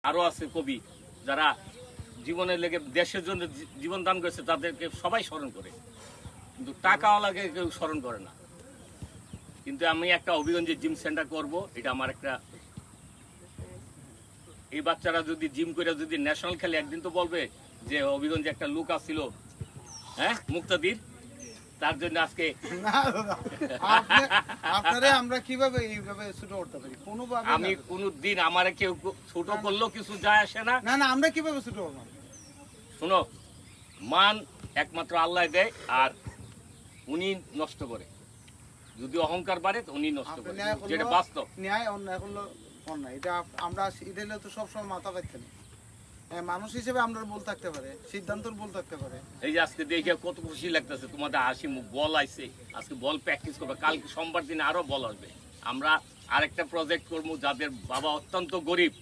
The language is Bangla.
আরো আছে কবি যারা জীবনের লেগে দেশের জন্য জীবন দান করেছে, তাদেরকে সবাই স্মরণ করে, কিন্তু টাকাওয়ালাকে কেউ স্মরণ করে না। কিন্তু আমি একটা হবিগঞ্জে জিম সেন্টার করব, এটা আমার একটা, এই বাচ্চারা যদি জিম করে যদি ন্যাশনাল খেলে একদিন তো বলবে যে হবিগঞ্জে একটা লোক আসছিল, হ্যাঁ, মুক্তাদির, তার জন্য আজকে আপনারে আমরা কিভাবে এইভাবে ছোট করতে পারি? কোনোভাবে আমি কোনদিন আমারে কেউ ছোট করলেও কিছু যায় আসে না। না না, আমরা কিভাবে ছোট করবো? শোনো, মান একমাত্র আল্লাহ দেয়, আর উনি নষ্ট করে। যদি অহংকার বাড়ে তো উনি নষ্ট করে, যেটা বাস্তব। ন্যায় অন্যায় করলো অন্যায়, এটা আমরা এটা হলে তো সবসময় মাথা পাইতে না। মানুষ হিসেবে আমরা বল থাকতে পারে, সিদ্ধান্তর বল থাকতে পারে। এই যে আজকে দেখে কত খুশি লাগতেছে, তোমাদের হাসি মুখ, বল আইছে, আজকে বল প্র্যাকটিস করবে, কালকে সোমবার দিনে আরো বল আসবে। আমরা আরেকটা প্রজেক্ট করবো, যাদের বাবা অত্যন্ত গরিব,